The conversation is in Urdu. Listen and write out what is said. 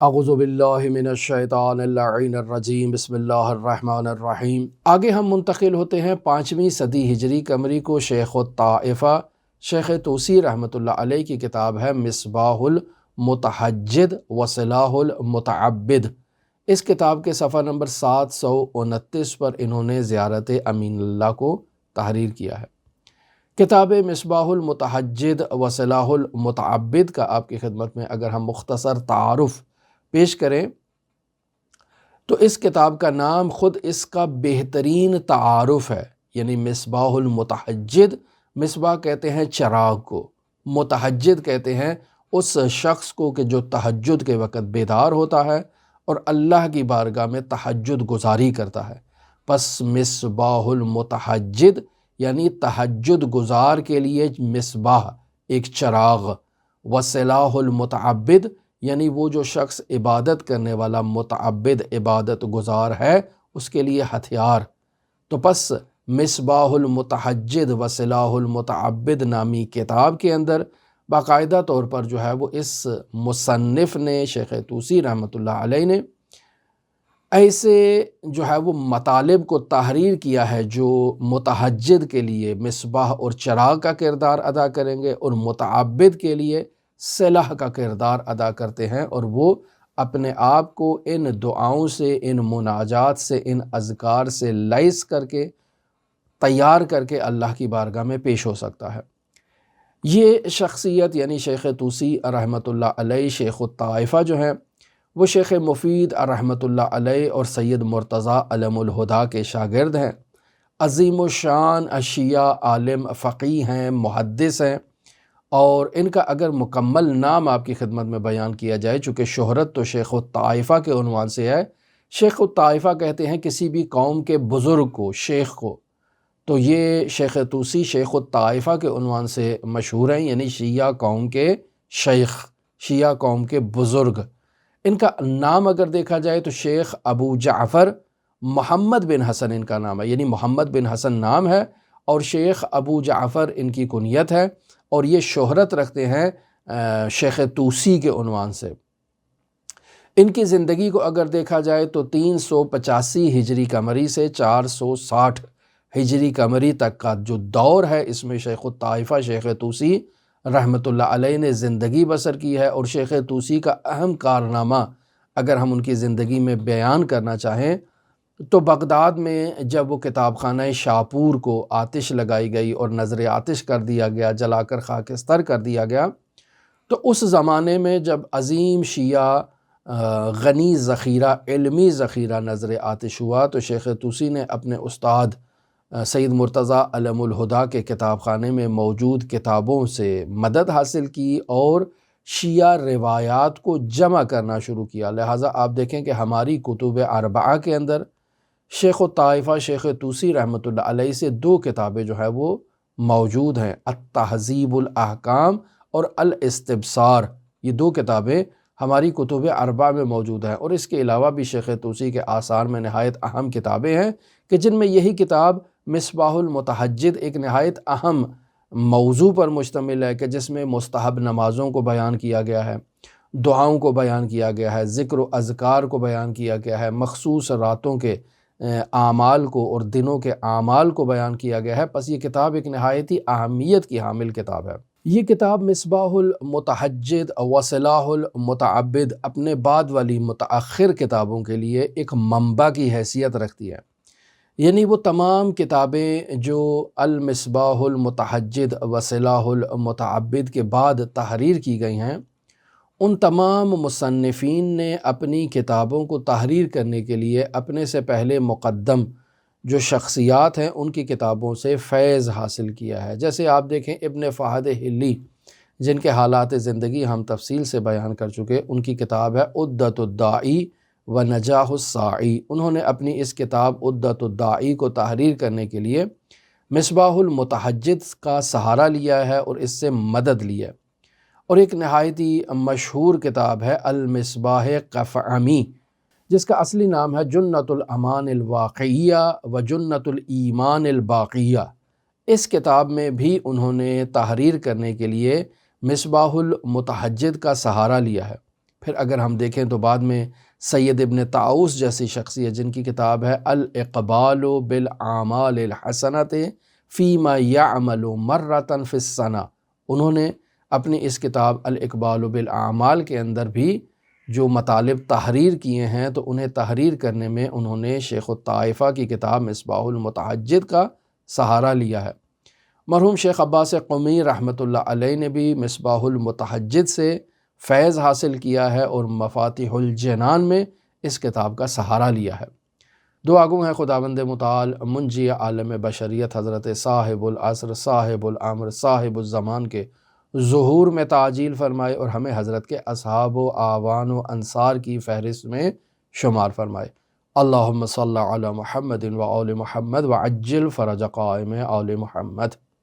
اعوذ باللہ من الشیطان اللعین الرجیم، بسم اللہ الرحمن الرحیم۔ آگے ہم منتقل ہوتے ہیں 5ویں صدی ہجری قمری کو شیخ الطائفہ شیخ طوسی رحمۃ اللہ علیہ کی کتاب ہے مصباح المتحجد و صلاح المتعبد۔ اس کتاب کے صفحہ نمبر 729 پر انہوں نے زیارت امین اللہ کو تحریر کیا ہے۔ کتاب مصباح المتحجد و صلاح المتعبد کا آپ کی خدمت میں اگر ہم مختصر تعارف پیش کریں تو اس کتاب کا نام خود اس کا بہترین تعارف ہے، یعنی مصباح المتحجد، مصباح کہتے ہیں چراغ کو، متحجد کہتے ہیں اس شخص کو کہ جو تہجد کے وقت بیدار ہوتا ہے اور اللہ کی بارگاہ میں تہجد گزاری کرتا ہے۔ پس مصباح المتحجد یعنی تہجد گزار کے لیے مصباح ایک چراغ، وصلاح المتعبد یعنی وہ جو شخص عبادت کرنے والا متعبد عبادت گزار ہے اس کے لیے ہتھیار۔ تو پس مصباح المتحجد و صلاح المتعبد نامی کتاب کے اندر باقاعدہ طور پر جو ہے وہ اس مصنف نے شیخ طوسی رحمۃ اللہ علیہ نے ایسے جو ہے وہ مطالب کو تحریر کیا ہے جو متحجد کے لیے مصباح اور چراغ کا کردار ادا کریں گے اور متعبد کے لیے صلاح کا کردار ادا کرتے ہیں، اور وہ اپنے آپ کو ان دعاؤں سے، ان مناجات سے، ان اذکار سے لیس کر کے تیار کر کے اللہ کی بارگاہ میں پیش ہو سکتا ہے۔ یہ شخصیت یعنی شیخ طوسی رحمۃ اللہ علیہ شیخ الطائفہ جو ہیں وہ شیخ مفید رحمۃ اللہ علیہ اور سید مرتضیٰ علم الہدیٰ کے شاگرد ہیں۔ عظیم الشان شیعہ عالم فقیہ ہیں، محدث ہیں، اور ان کا اگر مکمل نام آپ کی خدمت میں بیان کیا جائے، چونکہ شہرت تو شیخ الطائفہ کے عنوان سے ہے، شیخ الطائفہ کہتے ہیں کسی بھی قوم کے بزرگ کو، شیخ کو، تو یہ شیخ طوسی شیخ الطائفہ کے عنوان سے مشہور ہیں، یعنی شیعہ قوم کے شیخ، شیعہ قوم کے بزرگ۔ ان کا نام اگر دیکھا جائے تو شیخ ابو جعفر محمد بن حسن ان کا نام ہے، یعنی محمد بن حسن نام ہے اور شیخ ابو جعفر ان کی کنیت ہے، اور یہ شہرت رکھتے ہیں شیخ طوسی کے عنوان سے۔ ان کی زندگی کو اگر دیکھا جائے تو 385 ہجری قمری سے 460 ہجری قمری تک کا جو دور ہے اس میں شیخ الطائفہ شیخ طوسی رحمۃ اللہ علیہ نے زندگی بسر کی ہے، اور شیخ طوسی کا اہم کارنامہ اگر ہم ان کی زندگی میں بیان کرنا چاہیں تو بغداد میں جب وہ کتاب خانہ شاپور کو آتش لگائی گئی اور نظر آتش کر دیا گیا، جلا کر خاکستر کر دیا گیا، تو اس زمانے میں جب عظیم شیعہ غنی ذخیرہ، علمی ذخیرہ نظر آتش ہوا تو شیخ طوسی نے اپنے استاد سید مرتضیٰ علم الہدیٰ کے کتاب خانے میں موجود کتابوں سے مدد حاصل کی اور شیعہ روایات کو جمع کرنا شروع کیا۔ لہٰذا آپ دیکھیں کہ ہماری کتب اربعہ کے اندر شیخ الطائفہ شیخ طوسی رحمۃ اللہ علیہ سے 2 کتابیں جو ہے وہ موجود ہیں، التہذیب الاحکام اور الاستبصار۔ یہ 2 کتابیں ہماری کتب اربعہ میں موجود ہیں، اور اس کے علاوہ بھی شیخ طوسی کے آثار میں نہایت اہم کتابیں ہیں کہ جن میں یہی کتاب مصباح المتحجد ایک نہایت اہم موضوع پر مشتمل ہے کہ جس میں مستحب نمازوں کو بیان کیا گیا ہے، دعاؤں کو بیان کیا گیا ہے، ذکر و اذکار کو بیان کیا گیا ہے، مخصوص راتوں کے اعمال کو اور دنوں کے اعمال کو بیان کیا گیا ہے۔ پس یہ کتاب ایک نہایت ہی اہمیت کی حامل کتاب ہے۔ یہ کتاب مصباح المتحجد و صلاح المتعبد اپنے بعد والی متأخر کتابوں کے لیے ایک منبع کی حیثیت رکھتی ہے، یعنی وہ تمام کتابیں جو المصباح المتحجد و صلاح المتعبد کے بعد تحریر کی گئی ہیں، ان تمام مصنفین نے اپنی کتابوں کو تحریر کرنے کے لیے اپنے سے پہلے مقدم جو شخصیات ہیں ان کی کتابوں سے فیض حاصل کیا ہے۔ جیسے آپ دیکھیں ابن فہد حلی، جن کے حالات زندگی ہم تفصیل سے بیان کر چکے، ان کی کتاب ہے عدۃ الداعی و نجاح الساعی۔ انہوں نے اپنی اس کتاب عدۃ الداعی کو تحریر کرنے کے لیے مصباح المتحجد کا سہارا لیا ہے اور اس سے مدد لی ہے۔ اور ایک نہایت ہی مشہور کتاب ہے المصباح قفعمی، جس کا اصلی نام ہے جنۃ الامان الواقعیہ و جنۃ الایمان الباقیہ۔ اس کتاب میں بھی انہوں نے تحریر کرنے کے لیے مصباح المتحجد کا سہارا لیا ہے۔ پھر اگر ہم دیکھیں تو بعد میں سید ابن طاؤس جیسی شخصیت جن کی کتاب ہے الاقبال بالاعمال الحسنۃ فیما یعمل مرۃ فی السنہ، انہوں نے اپنی اس کتاب الاقبال بالاعمال کے اندر بھی جو مطالب تحریر کیے ہیں تو انہیں تحریر کرنے میں انہوں نے شیخ الطائفہ کی کتاب مصباح المتحجد کا سہارا لیا ہے۔ مرحوم شیخ عباس قمی رحمۃ اللہ علیہ نے بھی مصباح المتحجد سے فیض حاصل کیا ہے اور مفاتیح الجنان میں اس کتاب کا سہارا لیا ہے۔ دعا گو ہیں خداوند متعال منجی عالم بشریت حضرت صاحب العصر صاحب الامر صاحب الزمان کے ظہور میں تعجیل فرمائے اور ہمیں حضرت کے اصحاب و اعوان و انصار کی فہرست میں شمار فرمائے۔ اللہم صلی علی محمد و آل محمد وعجل فرج قائم آل محمد۔